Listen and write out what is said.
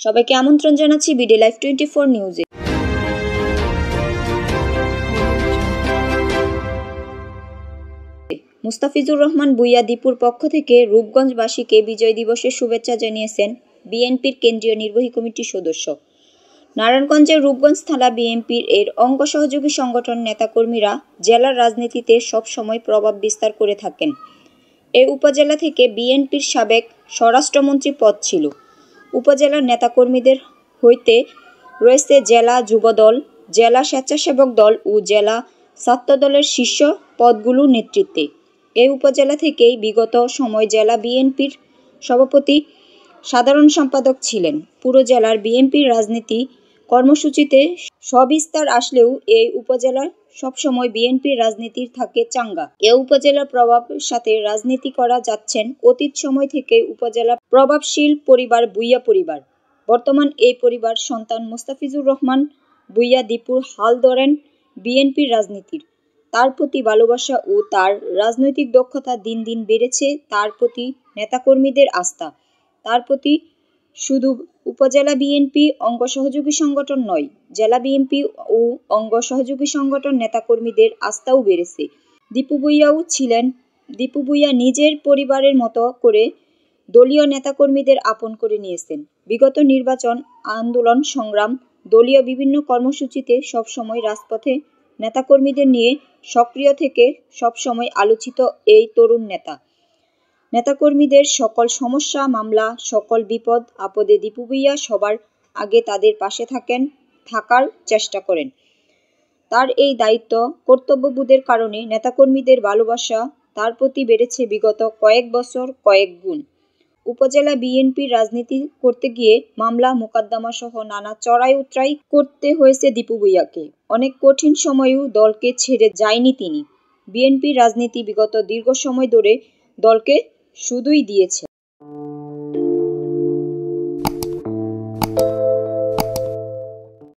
সবাইকে আমন্ত্রণ জানাচ্ছি বিডি লাইভ 24 নিউজে। মুস্তাফিজুর রহমান ভূঁইয়া দীপুর পক্ষ থেকে রূপগঞ্জবাসীকে বিজয় দিবসের শুভেচ্ছা জানিয়েছেন বিএনপির কেন্দ্রীয় নির্বাহী কমিটির সদস্য। নারায়ণগঞ্জের রূপগঞ্জ থানা বিএনপির এর অঙ্গ সহযোগী সংগঠন নেতাকর্মীরা জেলার রাজনীতিতে সবসময় প্রভাব বিস্তার করে থাকেন। এই উপজেলা থেকে বিএনপির সাবেক স্বরাষ্ট্রমন্ত্রী পদ ছিল। উপজেলার নেতাকর্মীদের হইতে রয়েছে জেলা যুবদল, জেলা স্বেচ্ছাসেবক দল ও জেলা ছাত্রদলের শীর্ষ পদগুলোর নেতৃত্বে। এই উপজেলা থেকেই বিগত সময় জেলা বিএনপির সভাপতি, সাধারণ সম্পাদক ছিলেন। পুরো জেলার বিএনপির রাজনীতি কর্মসূচিতে সবিস্তার আসলেও এই উপজেলার সবসময় বিএনপির রাজনীতির থাকে চাঙ্গা। এ উপজেলার প্রভাবের সাথে রাজনীতি করা যাচ্ছেন অতীত সময় থেকে উপজেলার প্রভাবশীল পরিবার ভূঁইয়া পরিবার। বর্তমান এই পরিবার সন্তান মুস্তাফিজুর রহমান ভূঁইয়া দীপুর হাল ধরেন বিএনপির রাজনীতির। তার প্রতি ভালোবাসা ও তার রাজনৈতিক দক্ষতা দিন দিন বেড়েছে। তার প্রতি নেতাকর্মীদের আস্থা, তার প্রতি শুধু উপজেলা বিএনপি অঙ্গ সহযোগী সংগঠন নয়, জেলা বিএনপি ও অঙ্গ সহযোগী সংগঠন নেতাকর্মীদের আস্থাও বেড়েছে। দীপু ভূঁইয়া নিজের পরিবারের মতো করে দলীয় নেতাকর্মীদের আপন করে নিয়েছেন। বিগত নির্বাচন, আন্দোলন সংগ্রাম, দলীয় বিভিন্ন কর্মসূচিতে সবসময় রাজপথে নেতাকর্মীদের নিয়ে সক্রিয় থেকে সবসময় আলোচিত এই তরুণ নেতাকর্মীদের সকল সমস্যা, মামলা, সকল বিপদ আপদে দীপু ভূঁইয়া সবার আগে তাদের পাশে থাকার চেষ্টা করেন। তার এই দায়িত্ব কর্তব্যবোধের কারণে নেতাকর্মীদের ভালোবাসা তার প্রতি বেড়েছে বিগত কয়েক বছর কয়েক গুণ। উপজেলা বিএনপির রাজনীতি করতে গিয়ে মামলা মোকদ্দমা সহ নানা চড়াই উতরাই করতে হয়েছে দীপু ভূঁইয়াকে। অনেক কঠিন সময়েও দলকে ছেড়ে যায়নি তিনি। বিএনপির রাজনীতি বিগত দীর্ঘ সময় ধরে দলকে শুধুই দিয়েছে।